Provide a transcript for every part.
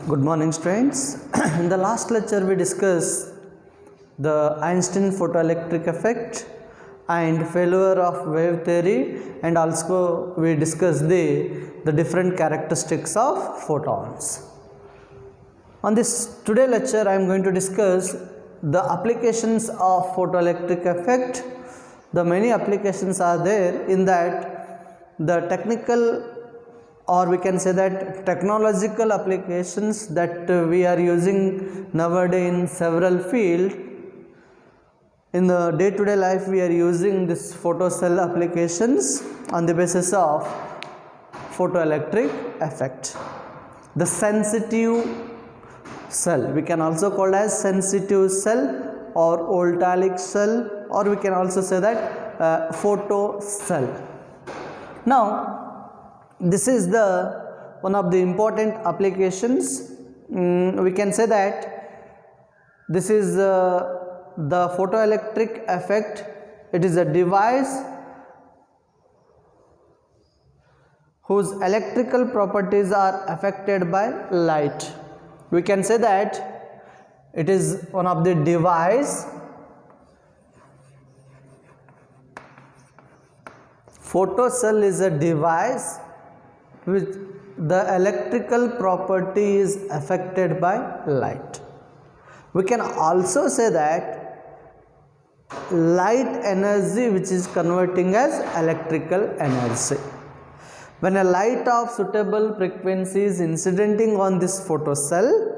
Good morning, students. In the last lecture we discussed the Einstein photoelectric effect and failure of wave theory, and also we discussed the different characteristics of photons. On this today lecture I am going to discuss the applications of photoelectric effect. The many applications are there in that the technical, or we can say that technological applications that we are using nowadays in several fields. In the day-to-day life we are using this photocell applications on the basis of photoelectric effect. The sensitive cell, we can also call as sensitive cell or voltaic cell, or we can also say that photocell. Now this is the one of the important applications. We can say that this is the photoelectric effect. It is a device whose electrical properties are affected by light. We can say that it is one of the device. Photocell is a device which the electrical property is affected by light. We can also say that light energy which is converting as electrical energy. When a light of suitable frequency is incidenting on this photocell,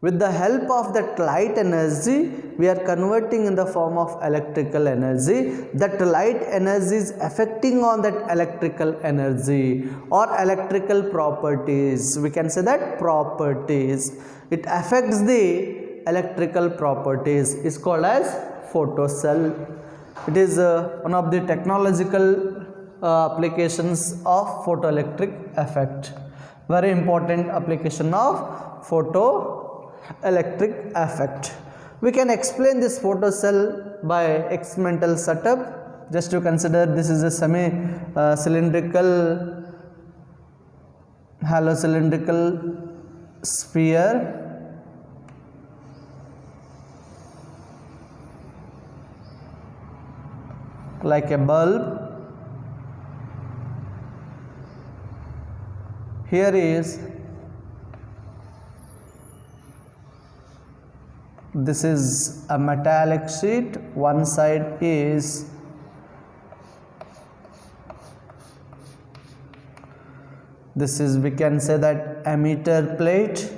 with the help of that light energy we are converting in the form of electrical energy. That light energy is affecting on that electrical energy or electrical properties. We can say that properties. It affects the electrical properties. Is called as photocell. It is one of the technological applications of photoelectric effect. Very important application of photoelectric effect. We can explain this photocell by experimental setup. Just to consider, this is a semi cylindrical, hollow cylindrical sphere. Like a bulb. Here is, this is a metallic sheet. One side is we can say that emitter plate,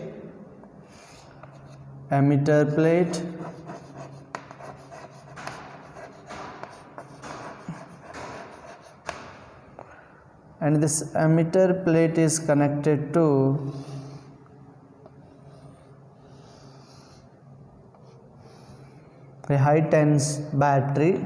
and this emitter plate is connected to a high tense battery.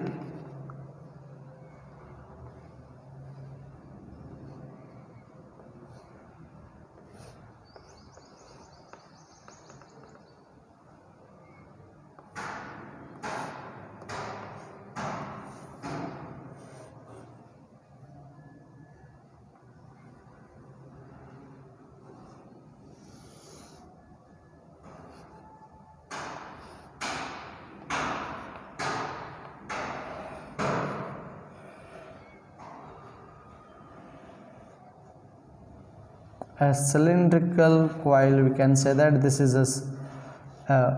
A cylindrical coil, we can say that this is a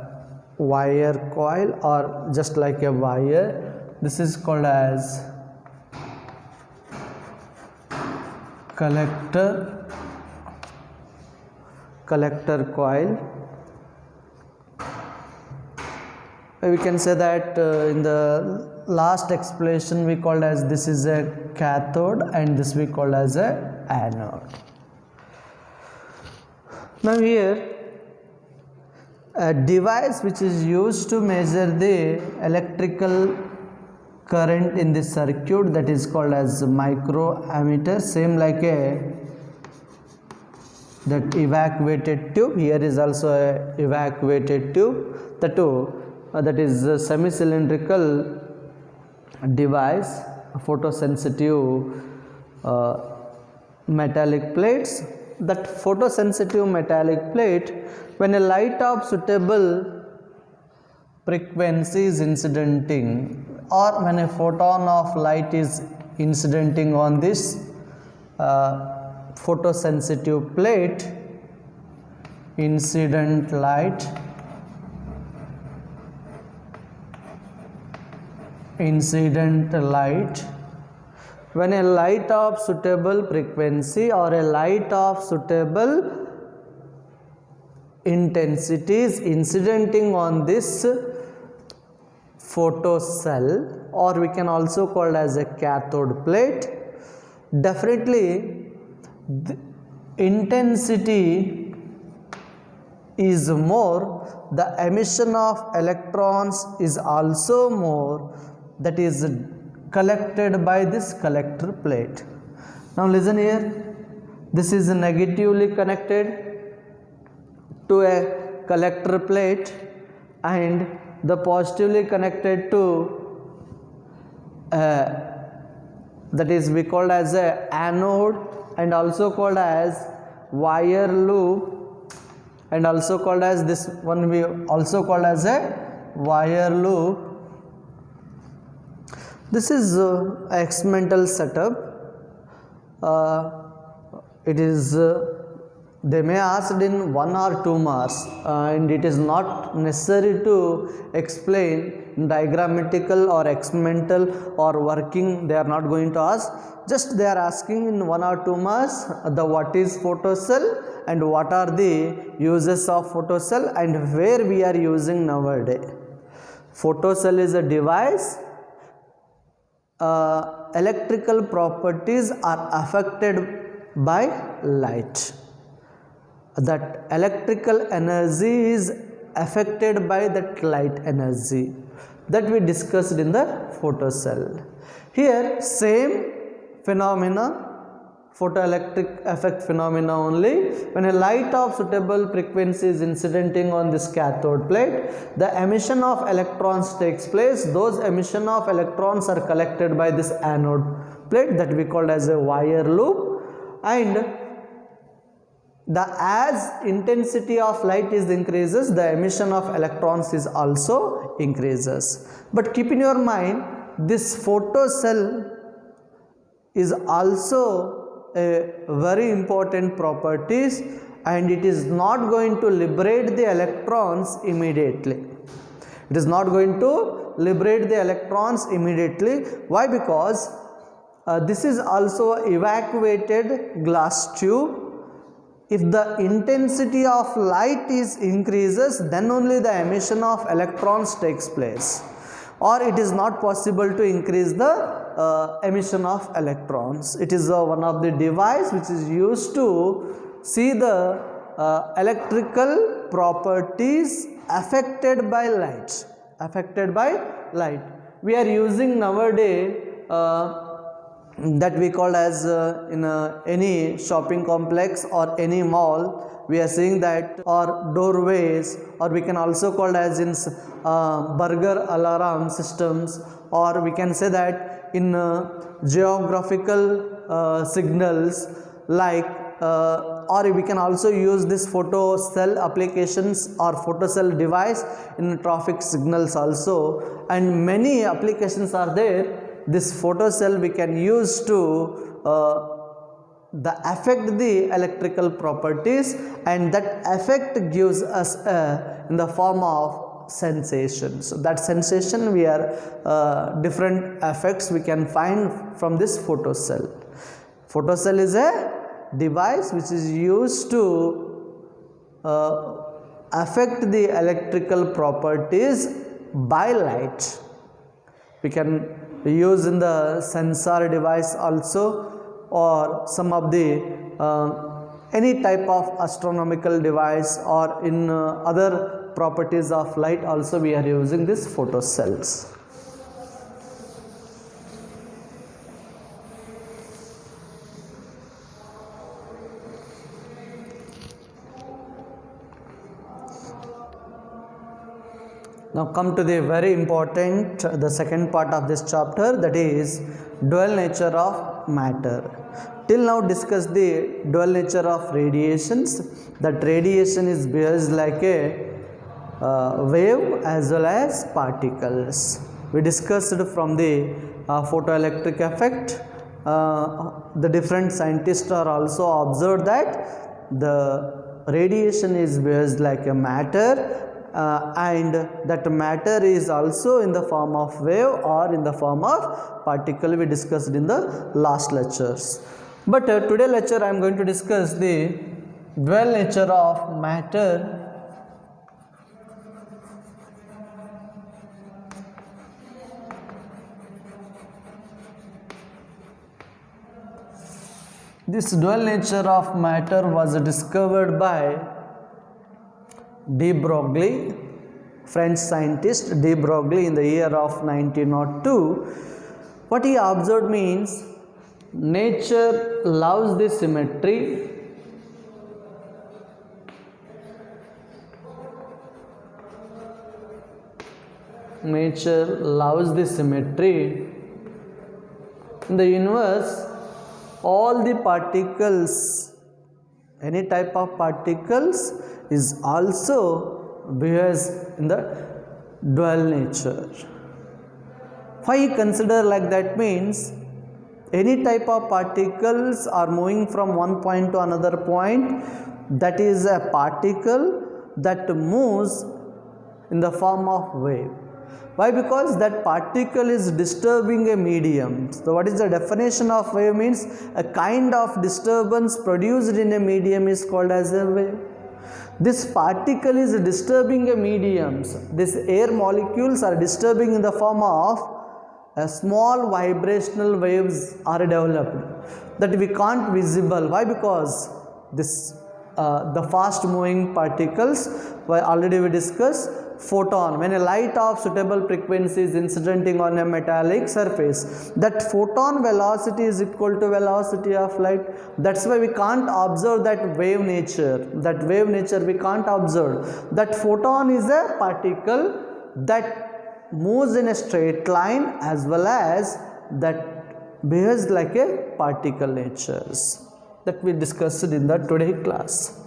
wire coil, or just like a wire. This is called as collector coil. We can say that in the last explanation we called as this is a cathode and this we called as a anode. Now here a device which is used to measure the electrical current in this circuit, that is called as microammeter, same like that evacuated tube. Here is also a evacuated tube. The two that is a semi-cylindrical device, photosensitive metallic plates. that photosensitive metallic plate, when a light of suitable frequency is incidenting, or when a photon of light is incidenting on this photosensitive plate, incident light, when a light of suitable frequency or a light of suitable intensity is incidenting on this photocell, or we can also call it as a cathode plate, definitely the intensity is more, the emission of electrons is also more, that is collected by this collector plate. Now listen here, this is negatively connected to a collector plate and the positively connected to that is we called as a anode and also called as wire loop, and also called as this one we also called as a wire loop. This is a experimental setup. It is they may asked in 1 or 2 marks, and it is not necessary to explain diagrammatical or experimental or working, they are not going to ask, just they are asking in 1 or 2 marks the what is photocell and what are the uses of photocell and where we are using nowadays. Photocell is a device, electrical properties are affected by light, that electrical energy is affected by that light energy, that we discussed in the photocell. Here same phenomena, photoelectric effect phenomena only, when a light of suitable frequency is incidenting on this cathode plate, the emission of electrons takes place. Those emission of electrons are collected by this anode plate that we called as a wire loop, and as intensity of light is increases, the emission of electrons is also increases. But keep in your mind, this photocell is also a very important properties, and it is not going to liberate the electrons immediately. It is not going to liberate the electrons immediately. Why? Because this is also evacuated glass tube. If the intensity of light is increases, then only the emission of electrons takes place, or it is not possible to increase the emission of electrons. It is one of the device which is used to see the electrical properties affected by light. We are using nowadays that we call as in any shopping complex or any mall, we are seeing that, or doorways, or we can also call as in burger alarm systems, or we can say that in geographical signals, like or we can also use this photocell applications or photocell device in traffic signals also, and many applications are there. This photocell we can use to affect the electrical properties, and that effect gives us in the form of sensation. So that sensation we are different effects we can find from this photocell. Photocell is a device which is used to affect the electrical properties by light. We can use in the sensor device also, or some of the any type of astronomical device, or in other properties of light also we are using this photocells. Now come to the very important, the second part of this chapter, that is dual nature of matter. till now discussed the dual nature of radiations, that radiation is behaves like a wave as well as particles. We discussed from the photoelectric effect. The different scientists are also observed that the radiation is behaves like a matter, and that matter is also in the form of wave or in the form of particle. We discussed in the last lectures. But today lecture I am going to discuss the dual nature of matter This dual nature of matter was discovered by de Broglie, French scientist de Broglie, in the year of 1902. What he observed means nature loves the symmetry, nature loves the symmetry. In the universe, all the particles, any type of particles is also behaves in the dual nature. Why he consider like that means any type of particles are moving from one point to another point, that is a particle that moves in the form of wave. Why? Because that particle is disturbing a medium. So what is the definition of wave? Means a kind of disturbance produced in a medium is called as a wave. This particle is disturbing a medium. These air molecules are disturbing in the form of a small vibrational waves are developed that we can't visible. Why? Because this the fast moving particles, already we discussed photon. When a light of suitable frequency is incidenting on a metallic surface, that photon velocity is equal to velocity of light. That's why we can't observe that wave nature. That wave nature we can't observe. That photon is a particle that moves in a straight line as well as that behaves like a particle natures. That we discussed in the today class.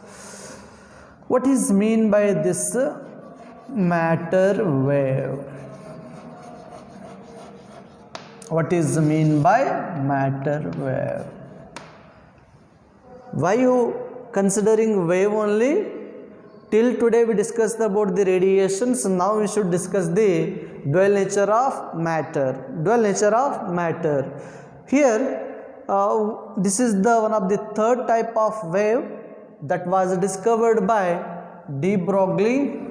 What is mean by this matter wave? What is mean by matter wave? Why you considering wave only? Till today we discussed about the radiations. Now we should discuss the dual nature of matter. Dual nature of matter. Here this is the one of the third type of wave that was discovered by de Broglie.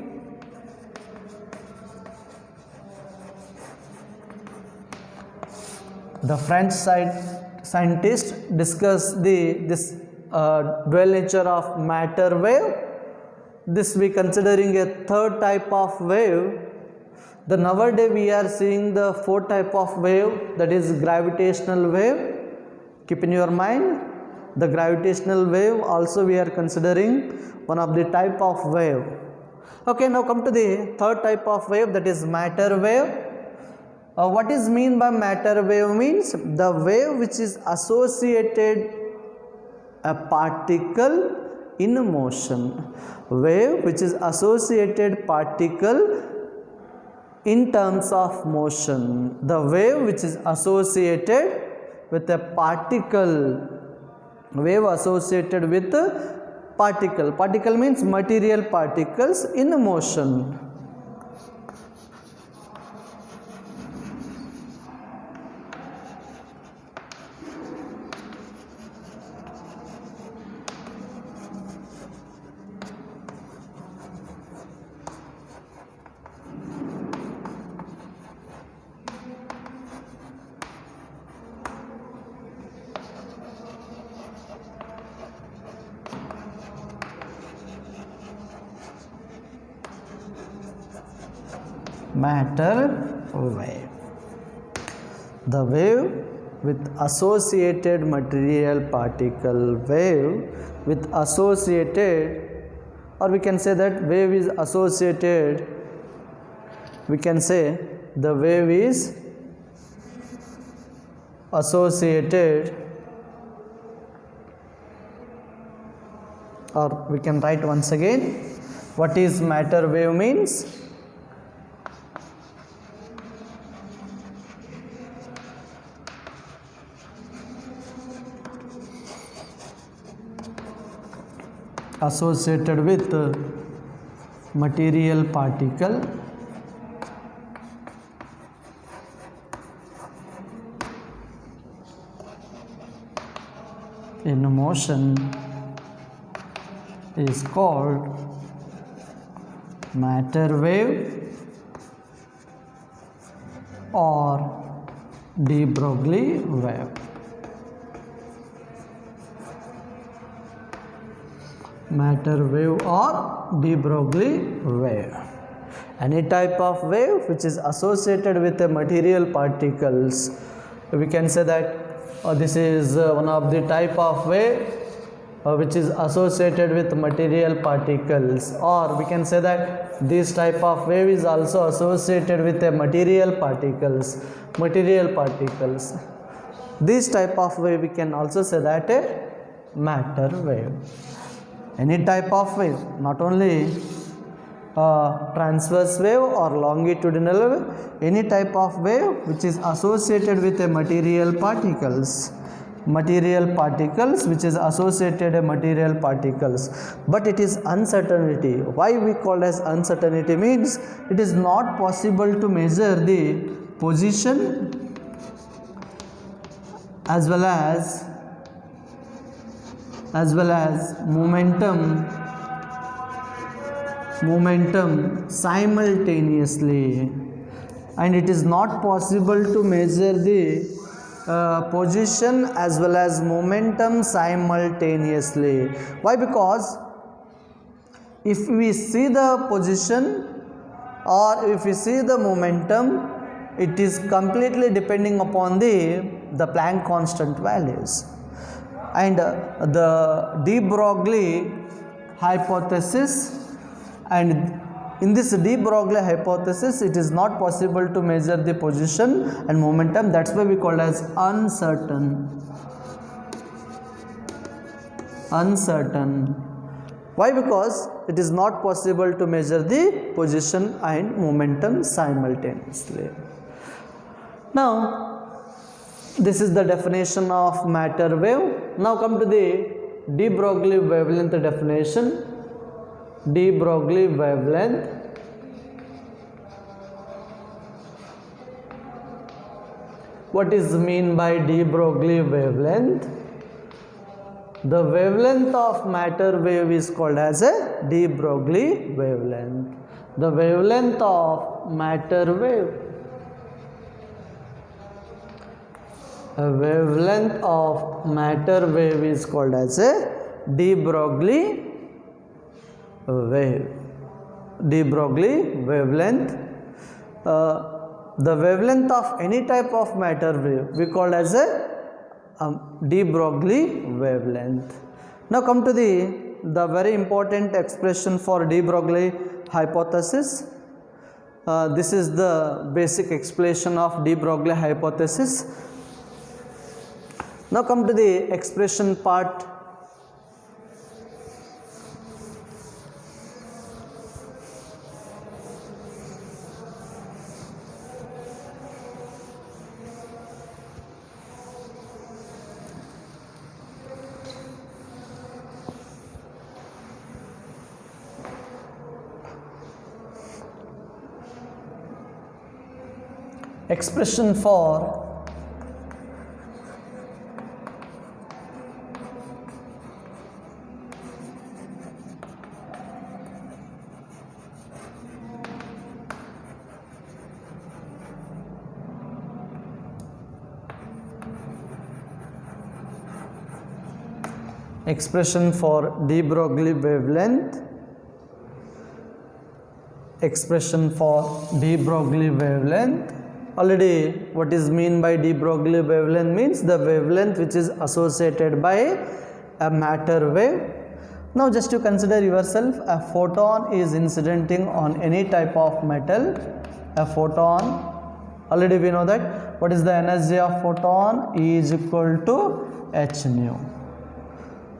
The French scientist discussed this dual nature of matter wave. This we considering a third type of wave. The nowadays we are seeing the fourth type of wave, that is gravitational wave. Keep in your mind, the gravitational wave also we are considering one of the type of wave. Okay, now come to the third type of wave, that is matter wave. What is mean by matter wave? Means the wave which is associated a particle in motion. Wave which is associated particle in terms of motion. The wave which is associated with a particle, wave associated with a particle. Particle means material particles in motion. Matter wave. The wave with associated material particle, wave with associated, or we can say that wave is associated, we can say the wave is associated or we can write once again what is matter wave means. Associated with material particle in motion is called matter wave or de Broglie wave. Matter wave or de Broglie wave. Any type of wave which is associated with the material particles, we can say that this is one of the type of wave which is associated with material particles, or we can say that this type of wave is also associated with the material particles. This type of wave we can also say that a matter wave. Any type of wave, not only transverse wave or longitudinal wave, any type of wave which is associated with a material particles which is associated with material particles, but it is uncertainty. Why we call as uncertainty means it is not possible to measure the position as well as momentum simultaneously, and it is not possible to measure the position as well as momentum simultaneously. Why? Because if we see the position or if we see the momentum, it is completely depending upon the Planck constant values. And the de Broglie hypothesis, and in this de Broglie hypothesis it is not possible to measure the position and momentum. That's why we call as uncertain. Why? Because it is not possible to measure the position and momentum simultaneously. Now this is the definition of matter wave. Now come to the de Broglie wavelength definition. De Broglie wavelength. What is mean by de Broglie wavelength? The wavelength of matter wave is called as a de Broglie wavelength. The wavelength of matter wave. A wavelength of matter wave is called as a de Broglie wave. De Broglie wavelength. The wavelength of any type of matter wave we call as a de Broglie wavelength. Now come to the very important expression for de Broglie hypothesis. This is the basic explanation of de Broglie hypothesis. Now come to the expression part. Expression for de Broglie wavelength. Expression for de Broglie wavelength. Already what is mean by de Broglie wavelength means the wavelength which is associated by a matter wave. Now just to consider yourself, a photon is incidenting on any type of metal. A photon, already we know that what is the energy of photon, E is equal to h nu.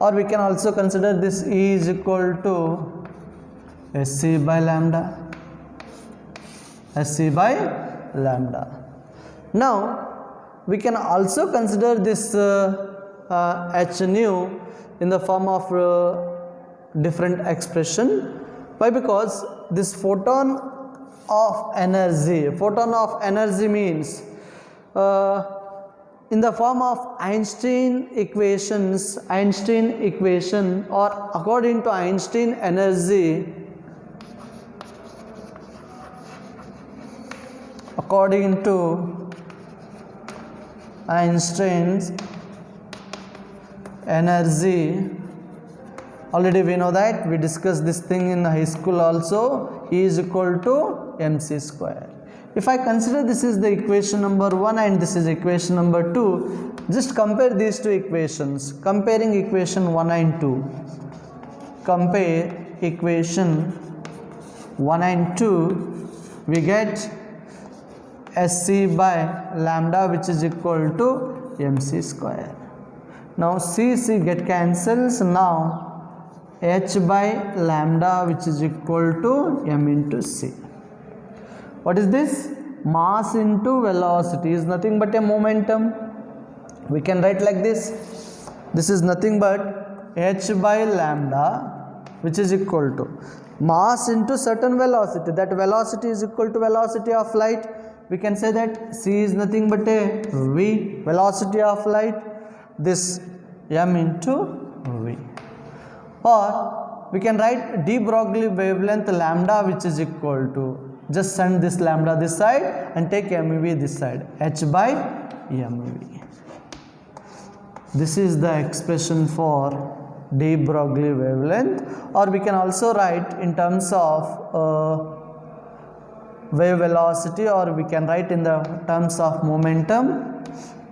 or we can also consider this E is equal to SC by lambda. SC by lambda. Now we can also consider this h nu in the form of different expression. Why? Because this photon of energy means in the form of Einstein equation or according to Einstein energy, according to Einstein's energy, already we know that, we discussed this thing in high school also, E is equal to mc square. If I consider this is the equation number 1 and this is equation number 2, just compare these two equations. Comparing equation 1 and 2, compare equation 1 and 2, we get SC by lambda, which is equal to mc square. Now C get cancels. Now h by lambda, which is equal to m into c. What is this? Mass into velocity is nothing but a momentum. We can write like this. This is nothing but h by lambda, which is equal to mass into certain velocity. That velocity is equal to velocity of light. We can say that c is nothing but a v, velocity of light. This m into v. Or we can write de Broglie wavelength lambda, which is equal to, just send this lambda this side and take mv this side, h by mv. This is the expression for de Broglie wavelength. Or we can also write in terms of wave velocity, or we can write in the terms of momentum.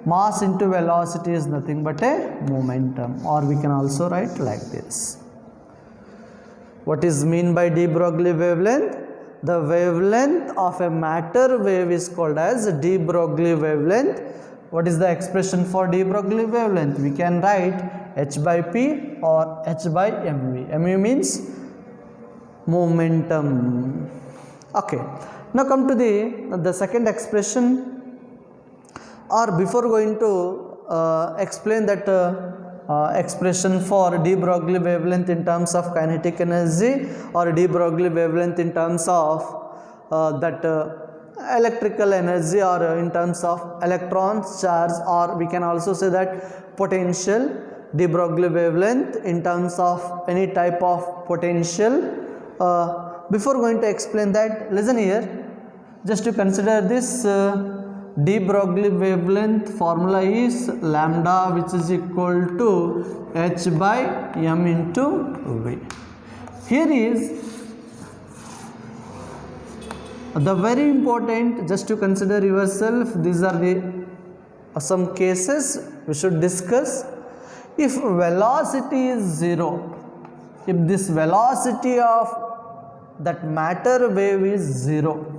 Mass into velocity is nothing but a momentum, or we can also write like this. What is mean by de Broglie wavelength? The wavelength of a matter wave is called as de Broglie wavelength. What is the expression for de Broglie wavelength? We can write h by p or h by mv. mv means momentum. Okay. Now come to the second expression. Or before going to explain that expression for de Broglie wavelength in terms of kinetic energy, or de Broglie wavelength in terms of that electrical energy, or in terms of electrons, charge, or we can also say that potential, de Broglie wavelength in terms of any type of potential. Before going to explain that, listen here, just to consider this. De Broglie wavelength formula is lambda, which is equal to h by m into v. Here is the very important, just to consider yourself, these are the some cases we should discuss. If velocity is 0, if this velocity of that matter wave is 0,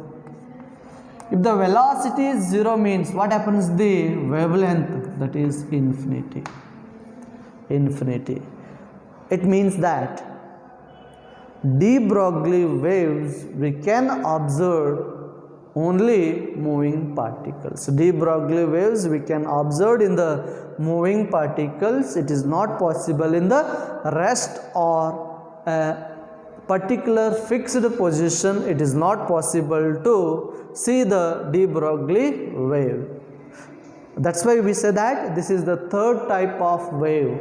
if the velocity is 0 means what happens? The wavelength, that is infinity. Infinity. It means that de Broglie waves we can observe only moving particles. De Broglie waves we can observe in the moving particles. It is not possible in the rest or particular fixed position. It is not possible to see the de Broglie wave. That's why we say that this is the third type of wave.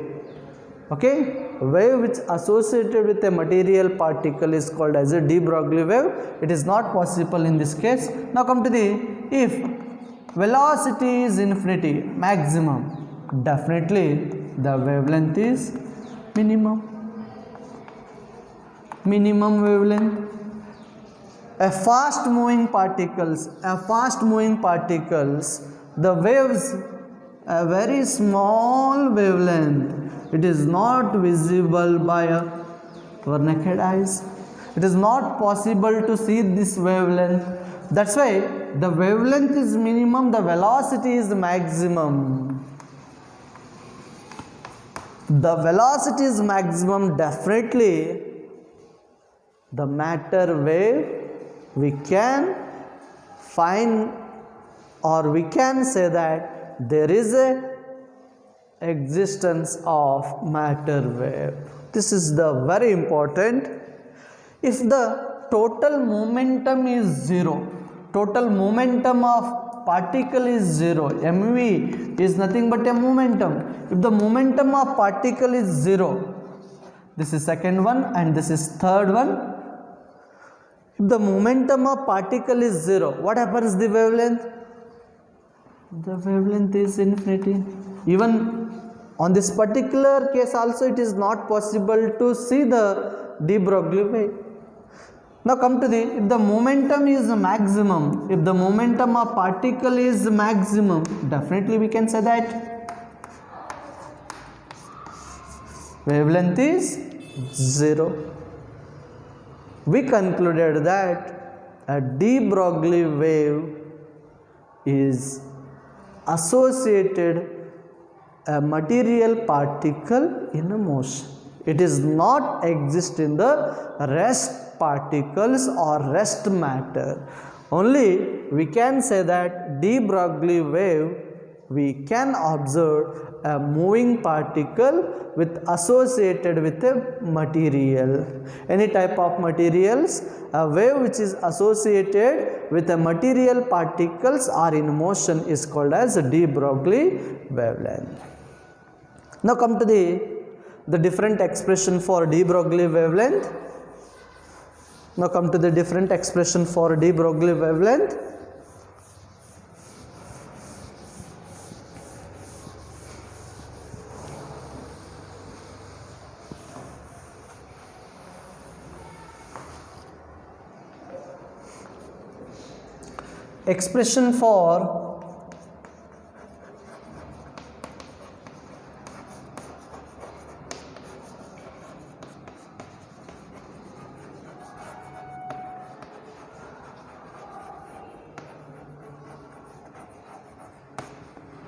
Okay, wave which associated with a material particle is called as a de Broglie wave. It is not possible in this case. Now come to the, if velocity is infinity, maximum, definitely the wavelength is minimum. Minimum wavelength. A fast moving particles, the waves, a very small wavelength, it is not visible by our naked eyes. It is not possible to see this wavelength. That's why the wavelength is minimum, the velocity is maximum. the velocity is maximum, definitely the matter wave we can find, or we can say that there is a existence of matter wave. This is the very important. If the total momentum is zero, total momentum of particle is zero, mv is nothing but a momentum. If the momentum of particle is zero, this is second one and this is third one. If the momentum of particle is zero, what happens to the wavelength? The wavelength is infinity. Even on this particular case also it is not possible to see the de Broglie wave. Now come to if the momentum is maximum, if the momentum of particle is maximum, definitely we can say that wavelength is zero. We concluded that a de Broglie wave is associated a material particle in a motion. It is not exist in the rest particles or rest matter. Only we can say that de Broglie wave we can observe a moving particle with associated with a material. Any type of materials, a wave which is associated with a material particles or in motion is called as a de Broglie wavelength. Now come to the different expression for de Broglie wavelength. Now come to the different expression for de Broglie wavelength.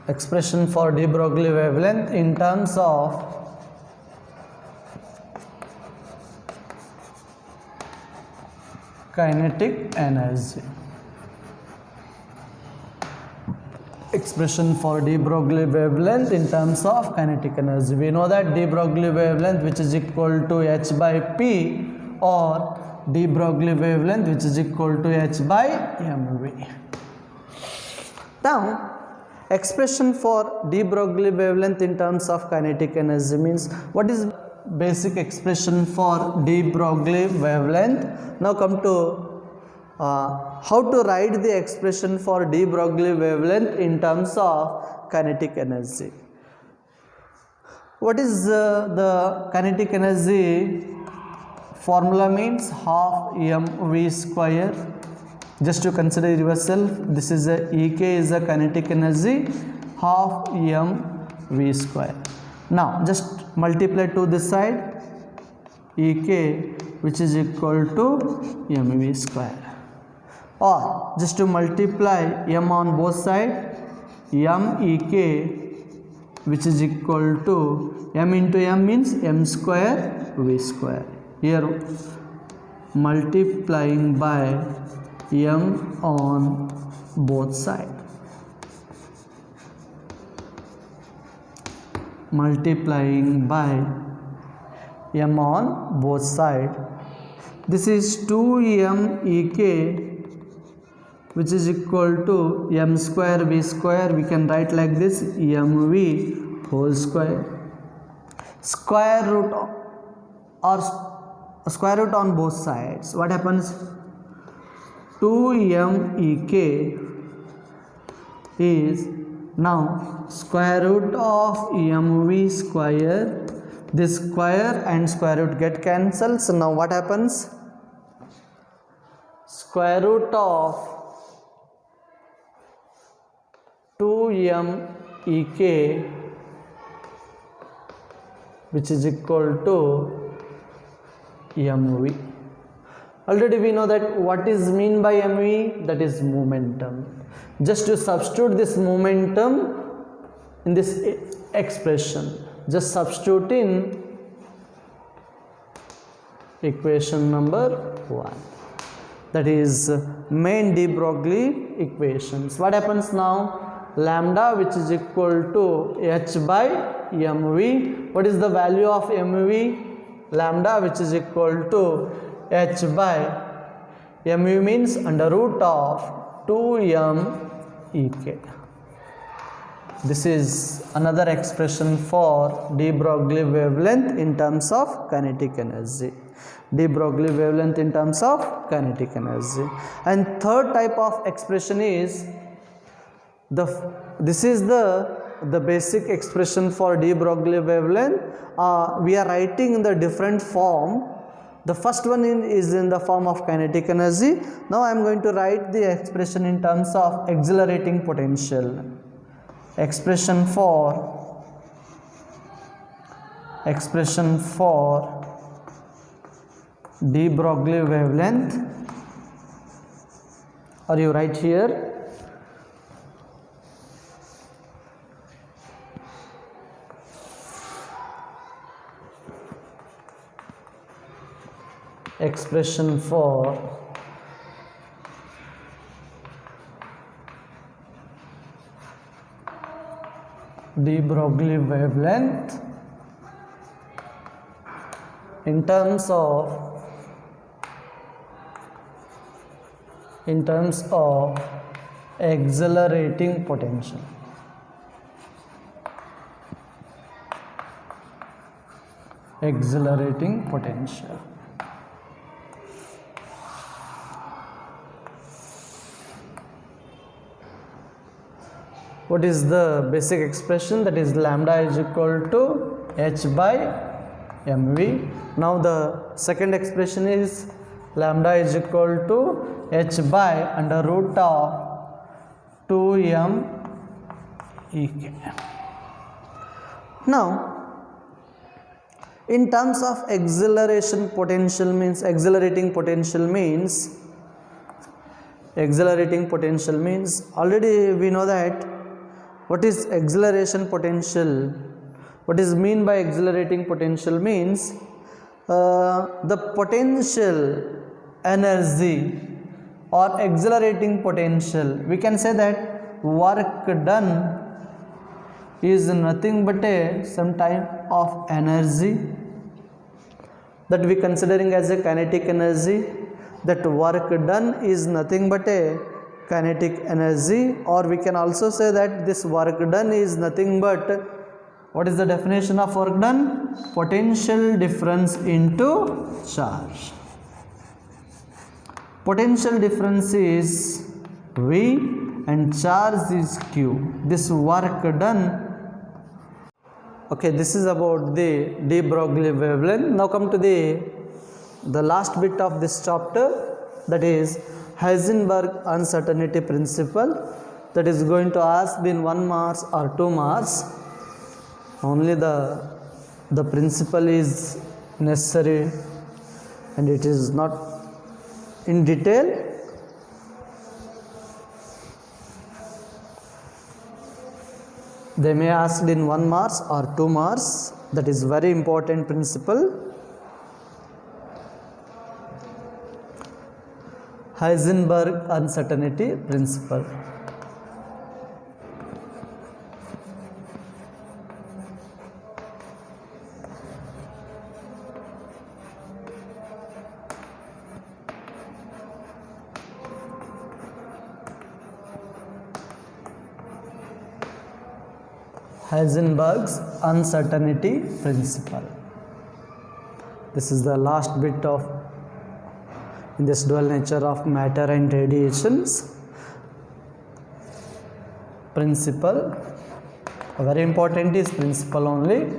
Expression for de Broglie wavelength in terms of kinetic energy. Expression for de Broglie wavelength in terms of kinetic energy. We know that de Broglie wavelength which is equal to h by p, or de Broglie wavelength which is equal to h by mv. Now expression for de Broglie wavelength in terms of kinetic energy means, what is basic expression for de Broglie wavelength? Now come to how to write the expression for de Broglie wavelength in terms of kinetic energy. What is the kinetic energy formula means? Half mv square. Just to consider yourself, this is a Ek is a kinetic energy, half mv square. Now just multiply to this side, Ek which is equal to mv square, or just to multiply m on both sides, Mek which is equal to m into m means m square v square. Here multiplying by m on both sides, multiplying by m on both sides. This is 2m Ek which is equal to m square v square. We can write like this, mv whole square. Square root or square root on both sides. What happens? 2m Ek is now square root of mv square. This square and square root get cancelled. So now what happens? Square root of 2m Ek which is equal to mv. Already we know that what is mean by mv, that is momentum. Just to substitute this momentum in this expression, Just substitute in equation number 1. That is main de Broglie equations. What happens now? Lambda, which is equal to h by mv. What is the value of mv? Lambda, which is equal to h by mv, means under root of 2m ek. This is another expression for de Broglie wavelength in terms of kinetic energy. De Broglie wavelength in terms of kinetic energy. And third type of expression is this is the basic expression for de Broglie wavelength. We are writing in the different form. The first one is in the form of kinetic energy. Now I am going to write the expression in terms of accelerating potential. Expression for de Broglie wavelength, or you write here expression for de Broglie wavelength in terms of accelerating potential. Accelerating potential. What is the basic expression? That is lambda is equal to h by mv. Now the second expression is lambda is equal to h by under root of 2m ek. Now in terms of accelerating potential means already we know that what is acceleration potential. What is mean by accelerating potential means the potential energy or accelerating potential. We can say that work done is nothing but some type of energy that we considering as a kinetic energy. That work done is nothing but a kinetic energy, or we can also say that this work done is nothing but, what is the definition of work done? Potential difference into charge. Potential difference is V and charge is Q. This work done. Okay, this is about the de Broglie wavelength. Now come to the last bit of this chapter, that is Heisenberg uncertainty principle, that is going to ask in 1 marks or 2 marks. Only the principle is necessary and it is not in detail. They may ask in 1 marks or 2 marks. That is very important principle. Heisenberg uncertainty principle. Heisenberg's uncertainty principle. This is the last bit of in this dual nature of matter and radiations principle. Very important is principle only,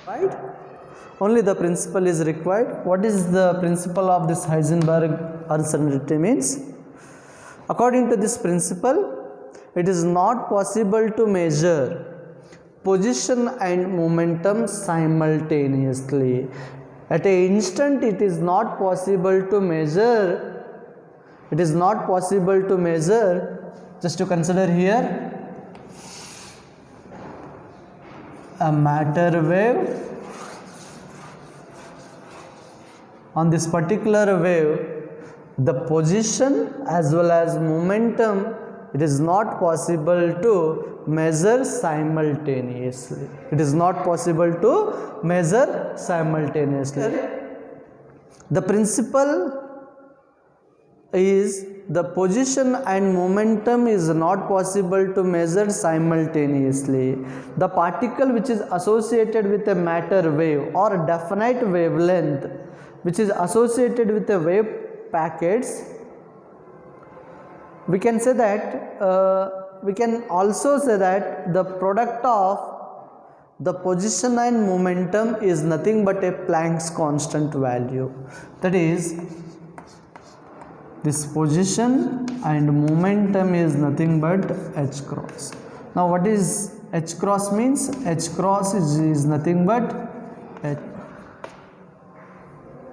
right? Only the principle is required. What is the principle of this Heisenberg uncertainty means? According to this principle, it is not possible to measure position and momentum simultaneously. At an instant it is not possible to measure. Just to consider here, a matter wave, on this particular wave, the position as well as momentum, it is not possible to measure simultaneously. It is not possible to measure simultaneously. The principle is the position and momentum is not possible to measure simultaneously. The particle which is associated with a matter wave or definite wavelength which is associated with a wave packets, we can say that we can also say that the product of the position and momentum is nothing but a Planck's constant value. That is, this position and momentum is nothing but h cross. Now what is h cross means? H cross is nothing but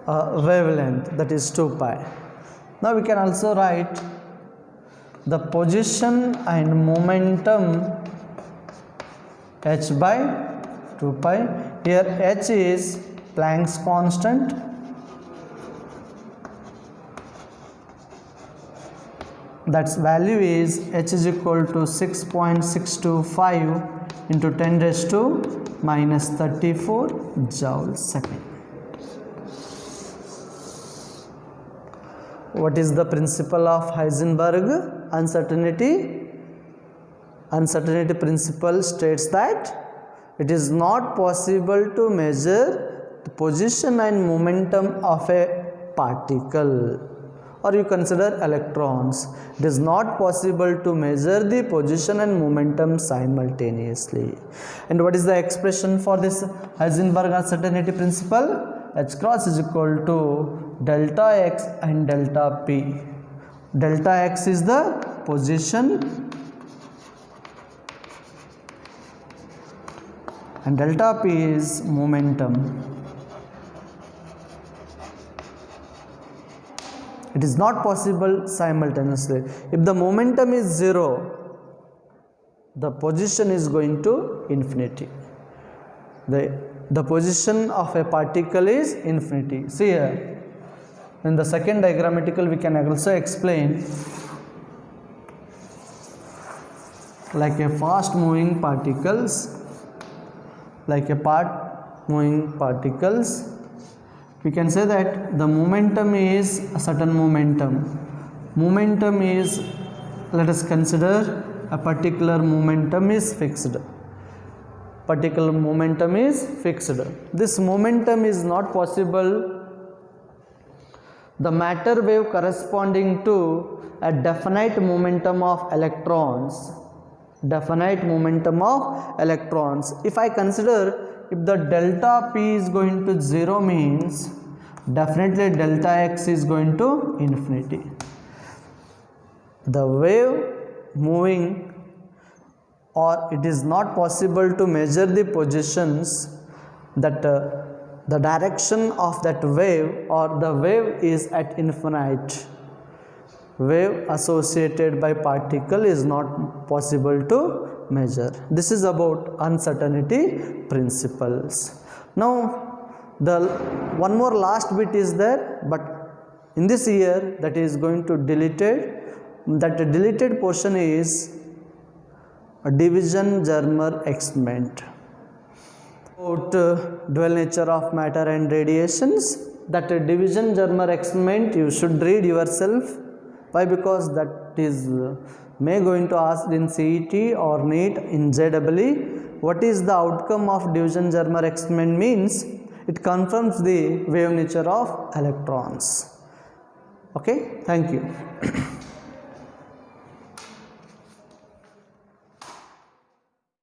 wavelength, that is 2 pi. Now we can also write the position and momentum h by 2 pi. Here h is Planck's constant, that value is h is equal to 6.625 into 10 raised to minus 34 joules second. What is the principle of Heisenberg? Uncertainty. Uncertainty principle states that it is not possible to measure the position and momentum of a particle, or you consider electrons. It is not possible to measure the position and momentum simultaneously. And what is the expression for this Heisenberg uncertainty principle? H cross is equal to delta x and delta p. Delta x is the position and delta p is momentum. It is not possible simultaneously. If the momentum is 0, the position is going to infinity. The position of a particle is infinity. See here, in the second diagrammatical we can also explain like a fast moving particles, like a particles, we can say that the momentum is a certain momentum. Momentum is, let us consider a particular momentum is fixed. Particular momentum is fixed. This momentum is not possible. The matter wave corresponding to a definite momentum of electrons. Definite momentum of electrons. If I consider, if the delta p is going to 0 means definitely delta x is going to infinity. The wave moving, or it is not possible to measure the positions, that the direction of that wave or the wave is at infinite. Wave associated by particle is not possible to measure. This is about uncertainty principles. Now the one more last bit is there, but in this year that is going to deleted. That deleted portion is a division-Germer experiment about dual nature of matter and radiations. That division-Germer experiment you should read yourself. Why? Because that is may going to ask in CET or NEET in JEE. What is the outcome of division-Germer experiment means? It confirms the wave nature of electrons. Okay, thank you.